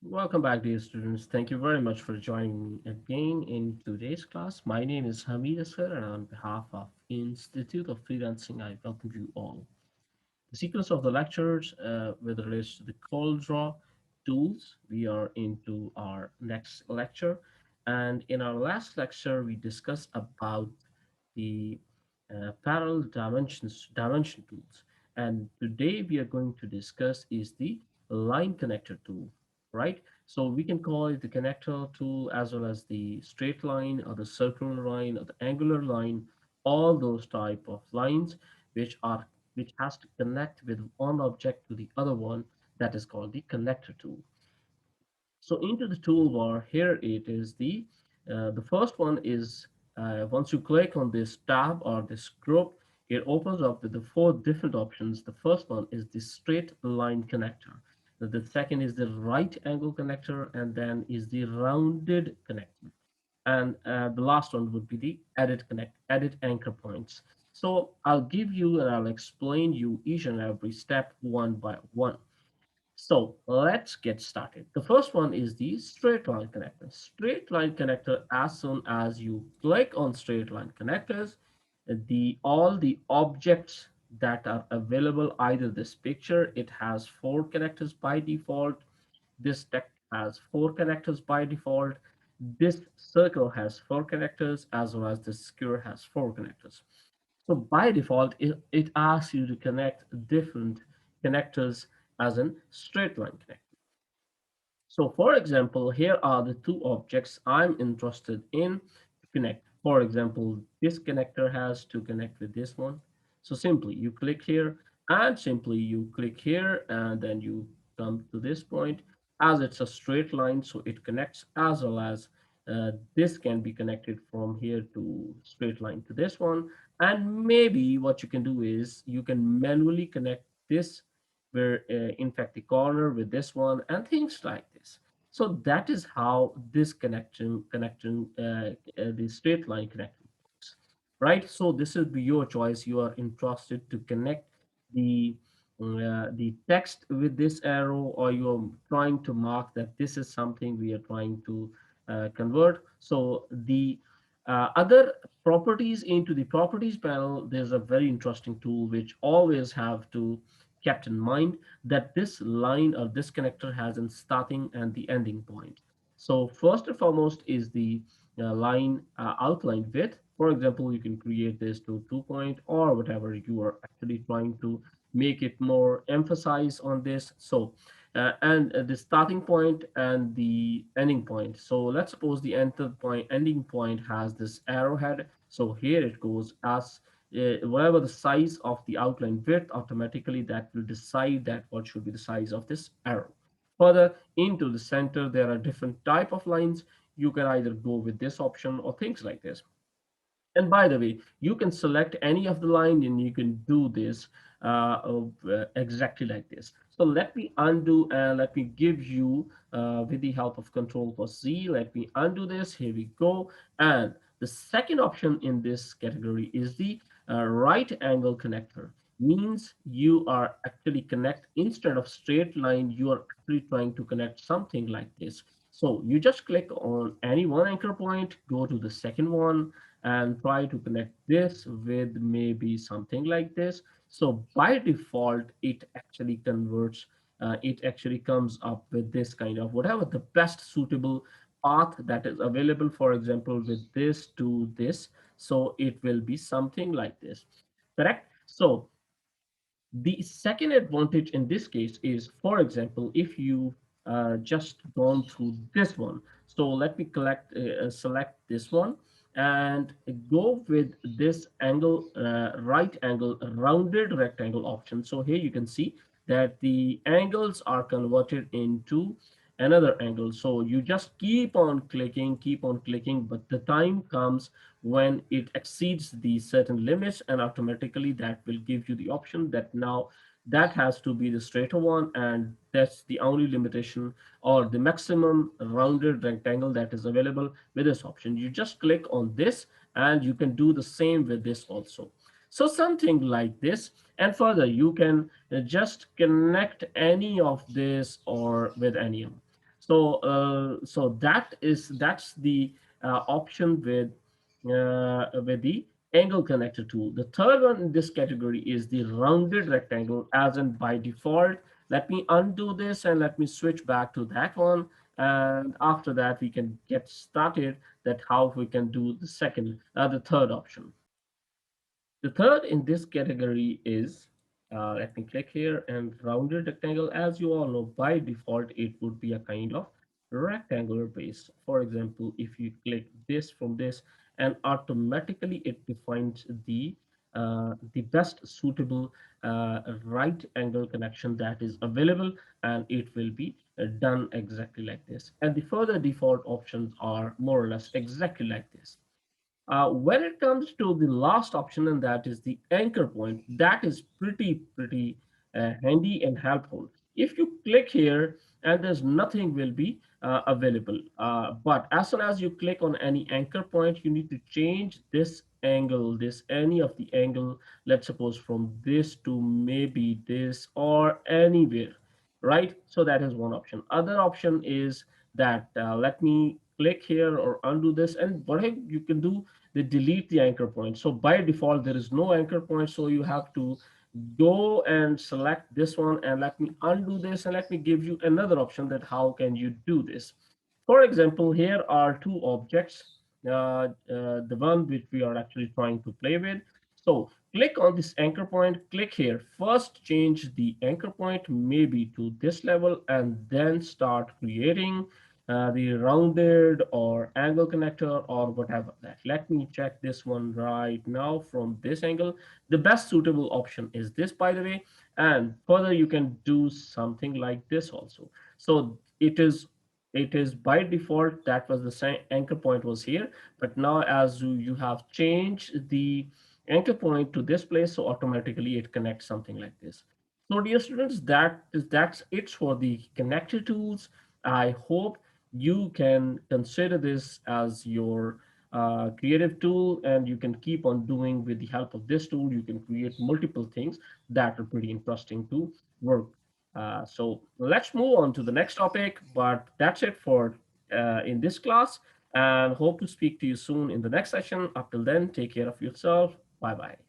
Welcome back, dear students. Thank you very much for joining me again in today's class. My name is Hameed Asghar, and on behalf of Institute of Freelancing, I welcome you all. The sequence of the lectures with relates to the CorelDRAW tools. We are into our next lecture, and in our last lecture, we discussed about the parallel dimension tools, and today we are going to discuss is the line connector tool, right? So we can call it the connector tool as well as the straight line or the circular line or the angular line, all those type of lines which are which has to connect with one object to the other one, that is called the connector tool. So into the toolbar here it is the first one is once you click on this tab or this group, it opens up with the four different options. The first one is the straight line connector. The second is the right angle connector, and then is the rounded connector, and the last one would be the edit anchor points. So I'll give you and I'll explain you each and every step one by one. So let's get started. The first one is the straight line connector. Straight line connector, as soon as you click on straight line connectors, the all the objects that are available, either this picture, it has four connectors by default. This text has four connectors by default. This circle has four connectors, as well as this square has four connectors. So by default, it asks you to connect different connectors as in straight line connector. So for example, here are the two objects I'm interested in to connect. For example, this connector has to connect with this one. So simply you click here and simply you click here and then you come to this point. As it's a straight line, so it connects, as well as this can be connected from here to straight line to this one. And maybe what you can do is you can manually connect this where in fact the corner with this one and things like this. So that is how this connection the straight line connection works, right? So this will be your choice. You are interested to connect the text with this arrow, or you're trying to mark that this is something we are trying to convert. So the other properties, into the properties panel, there's a very interesting tool which always have to kept in mind, that this line or this connector has a starting and the ending point. So first and foremost is the line outline width. For example, you can create this to 2 point or whatever you are actually trying to make it more emphasize on this. So and the starting point and the ending point. So let's suppose the ending point has this arrowhead. So here it goes as whatever the size of the outline width, automatically that will decide that what should be the size of this arrow. Further into the center, there are different type of lines. You can either go with this option or things like this. And by the way, you can select any of the line and you can do this exactly like this. So let me undo and let me give you with the help of Control plus Z, let me undo this. Here we go. And the second option in this category is the right angle connector. Means you are actually connect, instead of straight line, you are actually trying to connect something like this. So you just click on any one anchor point, go to the second one, and try to connect this with maybe something like this. So by default, it actually converts, it actually comes up with this kind of whatever the best suitable path that is available, for example, with this to this. So it will be something like this, correct? So the second advantage in this case is, for example, if you just gone through this one. So let me select this one and go with this angle, right angle, rounded rectangle option. So here you can see that the angles are converted into another angle. So you just keep on clicking, but the time comes when it exceeds the certain limits, and automatically that will give you the option that now that has to be the straighter one, and that's the only limitation or the maximum rounded rectangle that is available with this option. You just click on this and you can do the same with this also. So something like this, and further you can just connect any of this or with any of them. So that's the option with the angle connector tool. The third one in this category is the rounded rectangle, as in by default. Let me undo this and let me switch back to that one. And after that, we can get started that how we can do the third option. The third in this category is, let me click here, and rounded rectangle. As you all know, by default, it would be a kind of rectangular base. For example, if you click this from this, and automatically it defines the best suitable right angle connection that is available, and it will be done exactly like this. And the further default options are more or less exactly like this. When it comes to the last option, and that is the anchor point, that is pretty handy and helpful. If you click here and there's nothing will be available, but as soon as you click on any anchor point, you need to change this angle, this any of the angle, let's suppose from this to maybe this or anywhere, right? So that is one option. Other option is that let me click here or undo this, and what you can do, they delete the anchor point. So by default, there is no anchor point. So you have to go and select this one, and let me undo this, and let me give you another option that how can you do this. For example, here are two objects, the one which we are actually trying to play with. So click on this anchor point, click here. First, change the anchor point maybe to this level, and then start creating the rounded or angle connector or whatever that. Let me check this one right now from this angle. The best suitable option is this, by the way. And further, you can do something like this also. So it is by default that was the same anchor point was here, but now as you have changed the anchor point to this place, so automatically it connects something like this. So dear students, that's it for the connector tools. I hope you can consider this as your creative tool, and you can keep on doing with the help of this tool. You can create multiple things that are pretty interesting to work. So let's move on to the next topic, but that's it for in this class, and hope to speak to you soon in the next session. Up till then, take care of yourself. Bye bye.